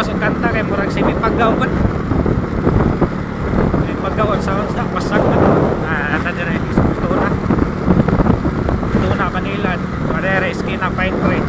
lawas ang kanta kay murag simi paggaw man. Ay paggaw sa pasag man. Ata dire tuna. Tuna Manila, Marere Esquina Pine Tree.